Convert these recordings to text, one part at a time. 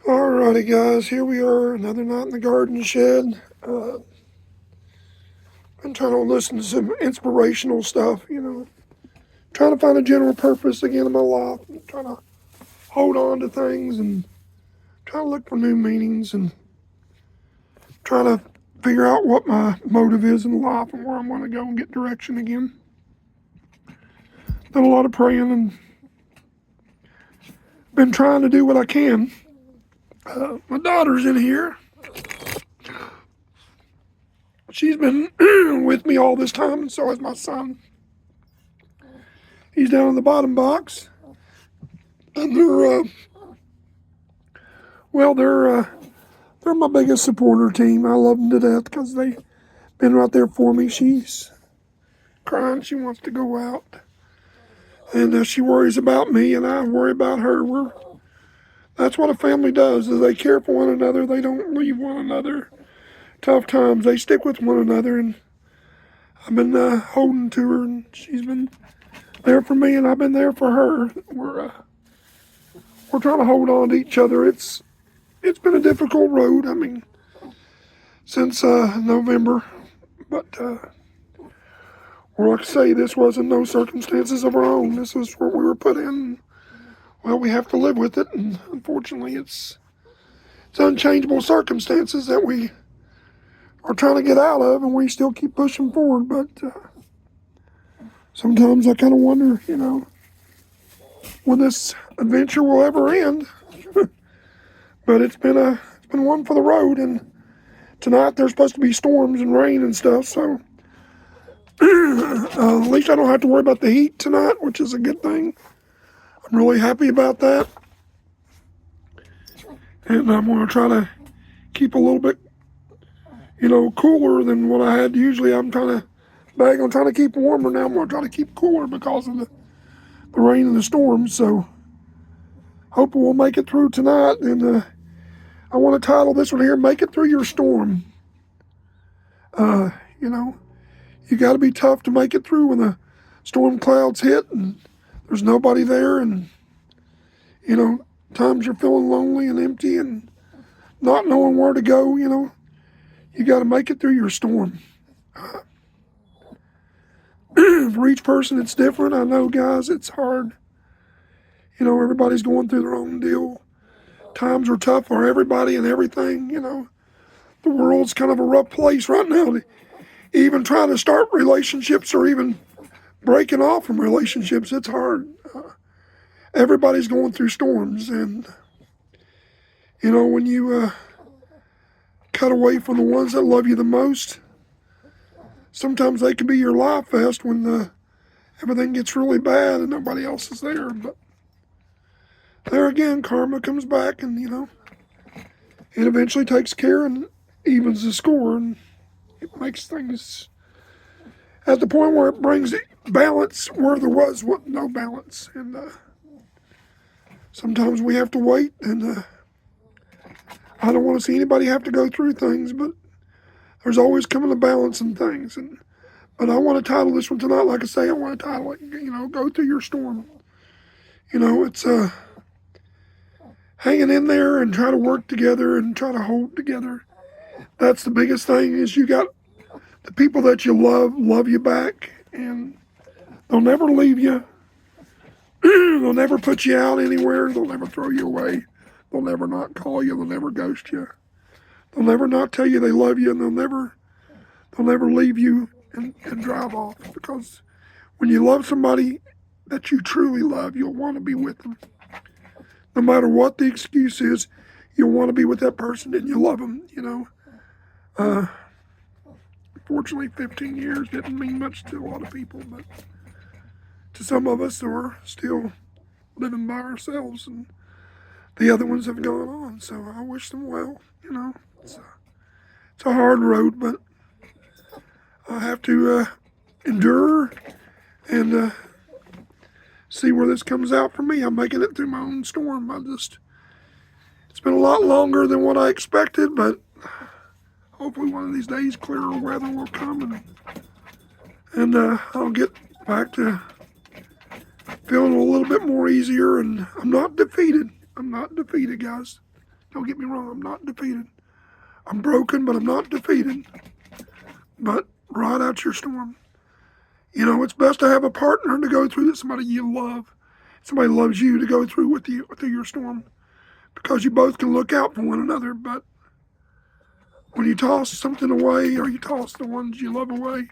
Alrighty, guys, here we are, another night in the garden shed. I'm trying to listen to some inspirational stuff, trying to find a general purpose again in my life, trying to hold on to things and trying to look for new meanings and trying to figure out what my motive is in life and where I'm going to go and get direction again. Done a lot of praying and been trying to do what I can. My daughter's in here. She's been with me all this time, and so has my son. He's down in the bottom box. And they're my biggest supporter team. I love them to death because they've been right there for me. She's crying. She wants to go out. And she worries about me, and I worry about her. That's what a family does, is they care for one another. They don't leave one another. Tough times, they stick with one another, and I've been holding to her, and she's been there for me, and I've been there for her. We're trying to hold on to each other. It's been a difficult road. I mean, since November, but like I say, this wasn't no circumstances of our own. This was what we were put in. Well, we have to live with it, and unfortunately, it's unchangeable circumstances that we are trying to get out of, and we still keep pushing forward. But sometimes I kind of wonder, when this adventure will ever end. But it's been one for the road, and tonight there's supposed to be storms and rain and stuff, so at least I don't have to worry about the heat tonight, which is a good thing. I'm really happy about that. And I'm going to try to keep a little bit, cooler than what I had usually. I'm trying to keep warmer now. I'm going to try to keep cooler because of the rain and the storms. So hoping we'll make it through tonight. And I want to title this one here, Make It Through Your Storm. You got to be tough to make it through when the storm clouds hit and there's nobody there, and times you're feeling lonely and empty and not knowing where to go. You got to make it through your storm. For each person it's different. I know, guys, it's hard. Everybody's going through their own deal. Times are tough for everybody and everything. The world's kind of a rough place right now. Even trying to start relationships or even breaking off from relationships, it's hard. Everybody's going through storms, and when you cut away from the ones that love you the most, sometimes they can be your life vest when everything gets really bad and nobody else is there. But there again, karma comes back, and it eventually takes care and evens the score, and it makes things at the point where it brings balance where there was no balance. And sometimes we have to wait, and I don't want to see anybody have to go through things, but there's always coming a balance in things. But I want to title this one tonight, like I say, I want to title it, Go Through Your Storm. It's hanging in there and try to work together and try to hold together. That's the biggest thing, is you got the people that you love you back, and they'll never leave you. They'll never put you out anywhere. They'll never throw you away. They'll never not call you. They'll never ghost you. They'll never not tell you they love you, and they'll never leave you and drive off. Because when you love somebody that you truly love, you'll want to be with them. No matter what the excuse is, you'll want to be with that person, and you love them, Fortunately, 15 years didn't mean much to a lot of people, but to some of us who are still living by ourselves, and the other ones have gone on. So I wish them well. It's a hard road, but I have to endure and see where this comes out for me. I'm making it through my own storm. It's been a lot longer than what I expected, but hopefully one of these days clearer weather will come, and I'll get back to feeling a little bit more easier, and I'm not defeated. I'm not defeated, guys. Don't get me wrong, I'm not defeated. I'm broken, but I'm not defeated. But ride out your storm. You know, it's best to have a partner to go through that, somebody you love. Somebody loves you to go through with you through your storm, because you both can look out for one another. But when you toss something away, or you toss the ones you love away,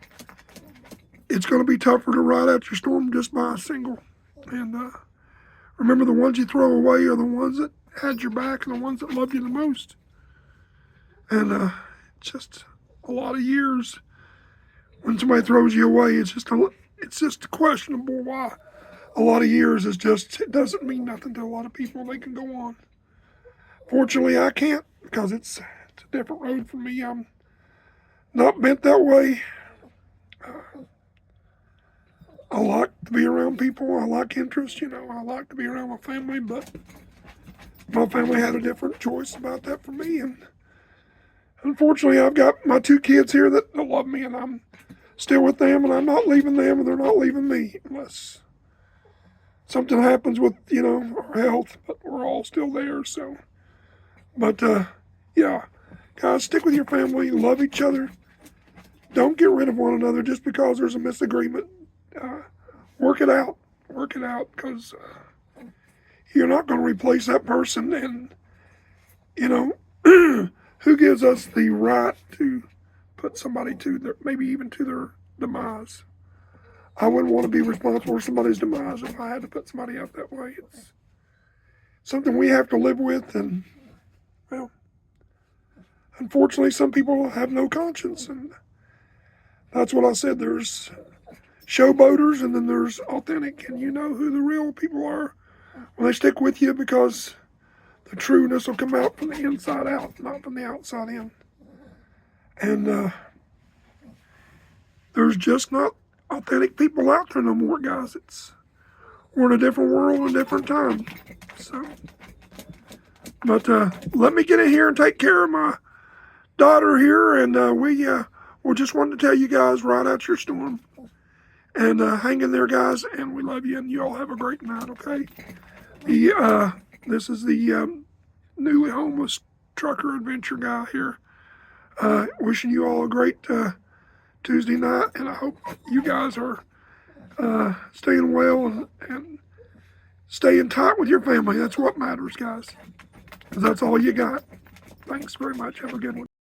it's going to be tougher to ride out your storm just by a single. And remember, the ones you throw away are the ones that had your back and the ones that loved you the most. And just a lot of years, when somebody throws you away, it's just questionable why. A lot of years is just, it doesn't mean nothing to a lot of people. They can go on. Fortunately, I can't, because it's a different road for me. I'm not bent that way. I like to be around people. I like interest, you know. I like to be around my family, but my family had a different choice about that for me. And unfortunately, I've got my 2 kids here that love me, and I'm still with them, and I'm not leaving them, and they're not leaving me unless something happens with, you know, our health. But we're all still there, so. But, yeah, guys, stick with your family. Love each other. Don't get rid of one another just because there's a misagreement. Work it out. Work it out, because you're not going to replace that person. And, you know, who gives us the right to put somebody to their, maybe even to their demise? I wouldn't want to be responsible for somebody's demise if I had to put somebody out that way. It's something we have to live with, and, well, unfortunately, some people have no conscience, and that's what I said. There's showboaters, and then there's authentic, and you know who the real people are when they stick with you, because the trueness will come out from the inside out, not from the outside in. And there's just not authentic people out there no more, guys. We're in a different world, a different time. So, but let me get in here and take care of my daughter here, and we just wanted to tell you guys, ride out your storm. And hang in there, guys, and we love you, and you all have a great night, okay? This is the newly homeless trucker adventure guy here. Wishing you all a great Tuesday night, and I hope you guys are staying well and staying tight with your family. That's what matters, guys, because that's all you got. Thanks very much. Have a good one.